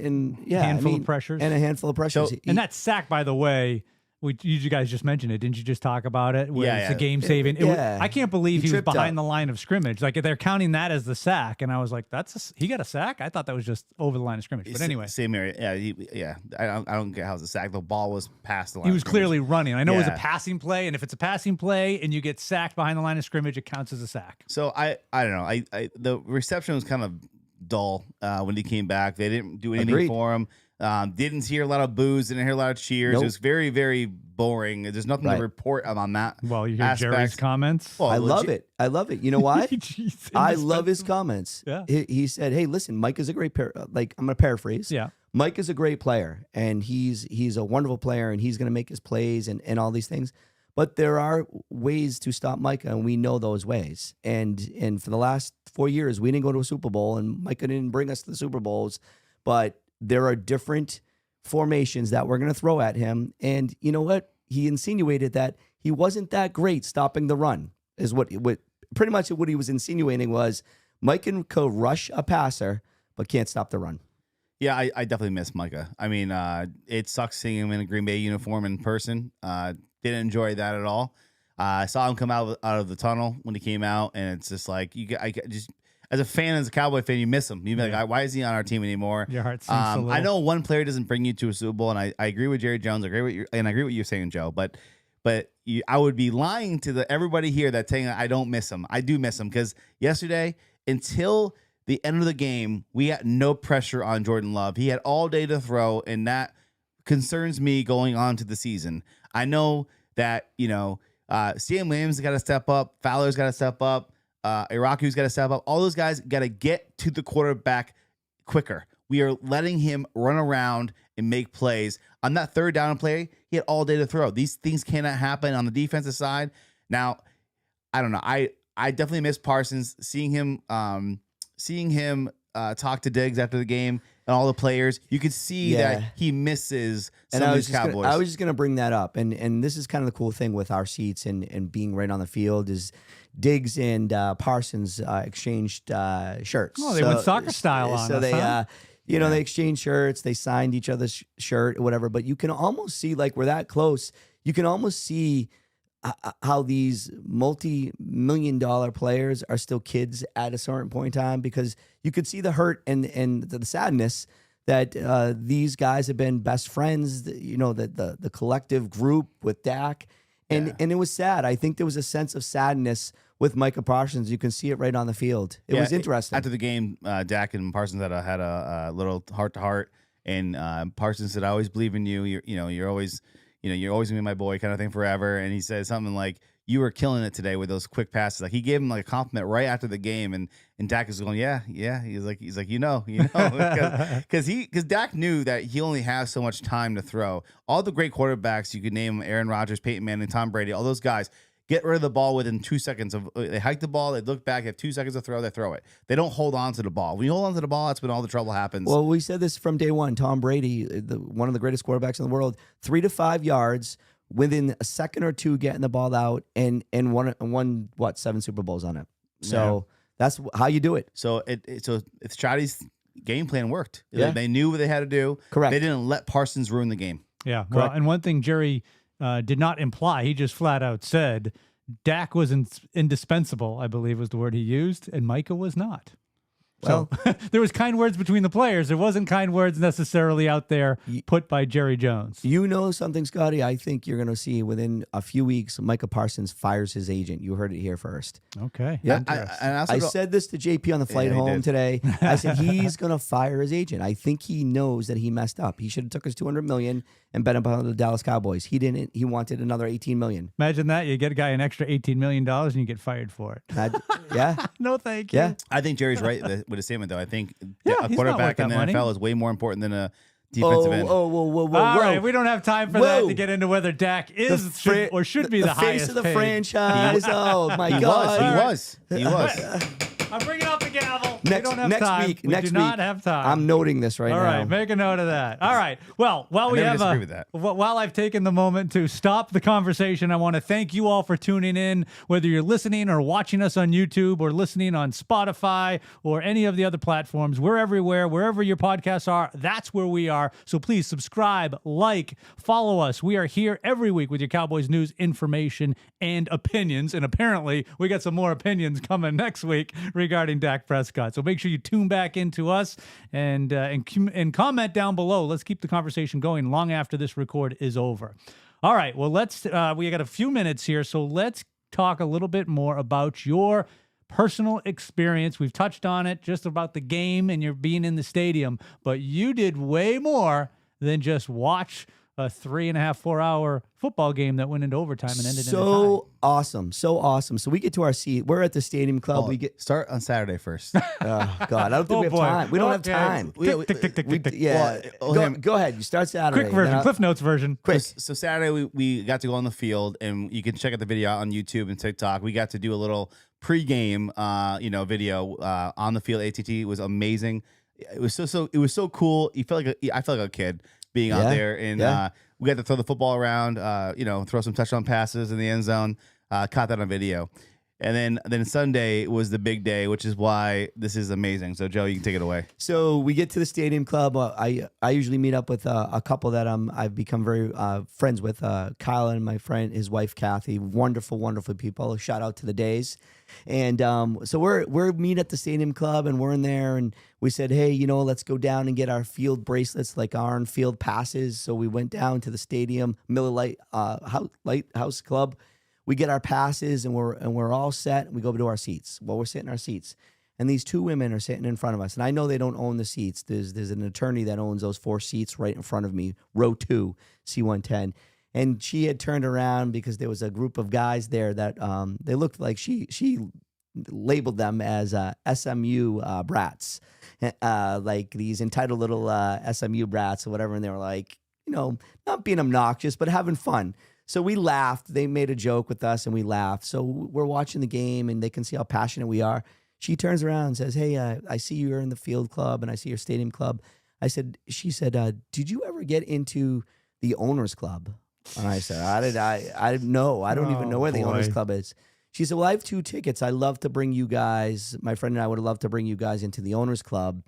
handful of pressures. And a handful of pressures. So, and that sack, by the way, you guys just mentioned it. Didn't you just talk about it? Where it's a game saving. I can't believe he was behind the line of scrimmage. Like they're counting that as the sack, and I was like, he got a sack? I thought that was just over the line of scrimmage. But anyway, same area. Yeah. I don't get how it's a sack. The ball was past the line. He was clearly running. I know it was a passing play, and if it's a passing play and you get sacked behind the line of scrimmage, it counts as a sack. So I don't know. The reception was kind of dull when he came back. They didn't do anything for him. Didn't hear a lot of boos, didn't hear a lot of cheers. Nope. It was very, very boring. There's nothing to report on that. Well, you hear Jerry's comments. Well, I love it. You know why? I love his comments. Yeah. He said, "Hey, listen, Mike is a great I'm going to paraphrase. Yeah. Mike is a great player, and he's a wonderful player, and he's going to make his plays and all these things. But there are ways to stop Micah, and we know those ways. And for the last 4 years, we didn't go to a Super Bowl, and Micah didn't bring us to the Super Bowls, but there are different formations that we're going to throw at him. And you know what? He insinuated that he wasn't that great stopping the run, is what pretty much what he was insinuating was Micah could rush a passer, but can't stop the run. Yeah, I definitely miss Micah. I mean, it sucks seeing him in a Green Bay uniform in person. Didn't enjoy that at all. I saw him come out of the tunnel when he came out, and it's just like as a fan, as a Cowboy fan, you miss him. You'd be like, why is he on our team anymore? Your heart sinks a little. I know one player doesn't bring you to a Super Bowl, and I agree with Jerry Jones. I agree with what you're saying, Joe. But I would be lying to everybody here that's saying I don't miss him. I do miss him because yesterday, until the end of the game, we had no pressure on Jordan Love. He had all day to throw, and that concerns me going on to the season. I know that Sam Williams got to step up, Fowler's got to step up. Iraku's got to step up. All those guys got to get to the quarterback quicker. We are letting him run around and make plays. On that third down play, he had all day to throw. These things cannot happen on the defensive side. Now, I don't know. I definitely miss Parsons. Seeing him talk to Diggs after the game and all the players, you could see that he misses some of these Cowboys. I was just going to bring that up. And this is kind of the cool thing with our seats and being right on the field is Diggs and Parsons exchanged shirts. Oh, they went soccer style on so us, they, huh? they exchanged shirts. They signed each other's shirt or whatever. But you can almost see, like, we're that close. You can almost see how these multi-million-dollar players are still kids at a certain point in time, because you could see the hurt and the sadness that these guys have been best friends. The collective group with Dak. And it was sad. I think there was a sense of sadness with Micah Parsons. You can see it right on the field. It was interesting. After the game, Dak and Parsons had a little heart-to-heart, and Parsons said, "I always believe in you. You're always gonna be my boy, kind of thing, forever." And he said something like, "You were killing it today with those quick passes." Like, he gave him like a compliment right after the game, and Dak is going, "Yeah." He's like, because Dak knew that he only has so much time to throw. All the great quarterbacks you could name, Aaron Rodgers, Peyton Manning, Tom Brady, all those guys get rid of the ball within 2 seconds of. They hike the ball, they look back, have 2 seconds to throw, they throw it. They don't hold on to the ball. When you hold on to the ball, that's when all the trouble happens. Well, we said this from day one. Tom Brady, one of the greatest quarterbacks in the world, 3 to 5 yards. Within a second or two, getting the ball out and won 7 Super Bowls on it. So that's how you do it. So Stratty's game plan worked. Yeah. They knew what they had to do. Correct. They didn't let Parsons ruin the game. Yeah. Well, and one thing Jerry did not imply, he just flat out said Dak was indispensable, I believe was the word he used, and Micah was not. Well, so there was kind words between the players. There wasn't kind words necessarily out there put by Jerry Jones. You know something, Scotty? I think you're going to see within a few weeks, Micah Parsons fires his agent. You heard it here first. Okay. Yeah. I said this to JP on the flight home today. I said he's going to fire his agent. I think he knows that he messed up. He should have took his $200 million and bet upon the Dallas Cowboys. He didn't. He wanted another $18 million. Imagine that. You get a guy an extra $18 million and you get fired for it. Yeah. No, thank you. Yeah. I think Jerry's right with his statement, though. I think a he's quarterback in the NFL is way more important than a defensive end. All right, we don't have time for that to get into whether Dak should be the highest face of the paid franchise. Oh my God, He was. I'm bringing out the gavel. next week. We do not have time. I'm noting this right now. All right, make a note of that. All right. Well, while I've taken the moment to stop the conversation, I want to thank you all for tuning in, whether you're listening or watching us on YouTube or listening on Spotify or any of the other platforms. We're everywhere. Wherever your podcasts are, that's where we are. So please subscribe, like, follow us. We are here every week with your Cowboys news, information, and opinions. And apparently, we got some more opinions coming next week regarding Dak Prescott. So make sure you tune back into us and comment down below. Let's keep the conversation going long after this record is over. All right. Well, we got a few minutes here, so let's talk a little bit more about your personal experience. We've touched on it just about the game and you're being in the stadium, but you did way more than just watch a 3.5, 4 hour football game that went into overtime and ended in a tie. So awesome. So we get to our seat. We're at the Stadium Club. We get start on Saturday first. Oh God, I don't think we have time. We don't have time. Go ahead. You start Saturday. Quick version, Cliff Notes version. Quick. So Saturday we got to go on the field, and you can check out the video out on YouTube and TikTok. We got to do a little pregame, video on the field. AT&T. It was amazing. It was so cool. I felt like a kid being out there, and we got to throw the football around, throw some touchdown passes in the end zone. Caught that on video. And then Sunday was the big day, which is why this is amazing. So Joe, you can take it away. So we get to the Stadium Club. I usually meet up with a couple that I've become very friends with. Kyle and my friend, his wife Kathy, wonderful, wonderful people. Shout out to the Days. And so we're meet at the Stadium Club, and we're in there, and we said, hey, let's go down and get our field bracelets, like our on-field passes. So we went down to the stadium, Miller Lighthouse Club. We get our passes, and we're all set. And we go to our seats. Well, we're sitting in our seats, and these two women are sitting in front of us. And I know they don't own the seats. There's an attorney that owns those 4 seats right in front of me, row 2, C110. And she had turned around because there was a group of guys there that they looked like she labeled them as SMU brats, like these entitled little SMU brats or whatever. And they were like, not being obnoxious, but having fun. So we laughed. They made a joke with us, and we laughed. So we're watching the game, and they can see how passionate we are. She turns around and says, hey, I see you're in the field club, and I see your Stadium Club. She said, did you ever get into the Owners Club? And I said, I know. I don't even know where the Owners Club is. She said, well, I have 2 tickets. I'd love to bring you guys, my friend and I would love to bring you guys into the Owners Club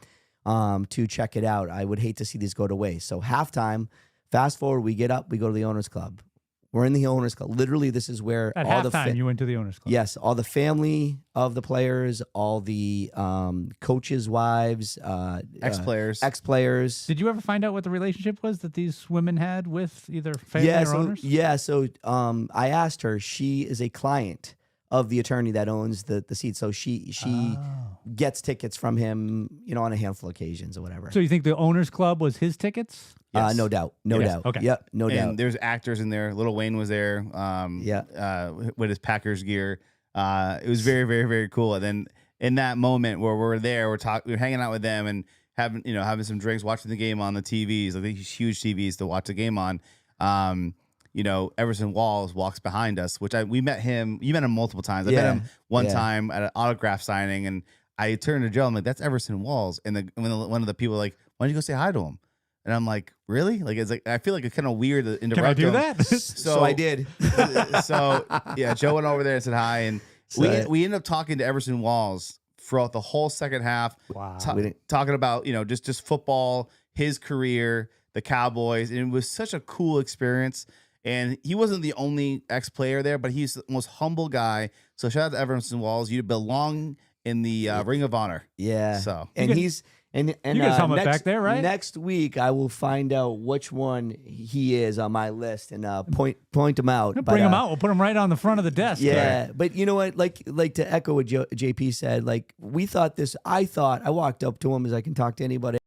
to check it out. I would hate to see these go to waste. So halftime, fast forward, we get up, we go to the Owners Club. We're in the Owners Club. Literally, this is where at halftime you went to the Owners Club. Yes, all the family of the players, all the coaches' wives, ex-players. Did you ever find out what the relationship was that these women had with either family or owners? Yeah, so I asked her. She is a client of the attorney that owns the seat. So she gets tickets from him, on a handful of occasions or whatever. So you think the Owners Club was his tickets? Yes. No doubt. Okay. Yep. No doubt. And there's actors in there. Lil Wayne was there. With his Packers gear. It was very, very, very cool. And then in that moment where we're there, we're hanging out with them and having some drinks, watching the game on the TVs, like these huge TVs to watch the game on. Everson Walls walks behind us, which we met him. You met him multiple times. I met him one time at an autograph signing, and I turned to Joe. I'm like, "That's Everson Walls." And one of the people like, "Why don't you go say hi to him?" And I'm like, "Really?" Like it's like I feel like it's kind of weird to interrupt. Can I do that? So I did. So yeah, Joe went over there and said hi, and we ended up talking to Everson Walls throughout the whole second half. Wow. Talking about just football, his career, the Cowboys, and it was such a cool experience. And he wasn't the only ex-player there, but he's the most humble guy. So shout out to Everson Walls. You belong in the Ring of Honor. Yeah. So and he's and you guys helmet back there, right? Next week I will find out which one he is on my list and point him out. Bring him out. We'll put him right on the front of the desk. Yeah, right? But you know what? Like to echo what JP said. Like I walked up to him as I can talk to anybody.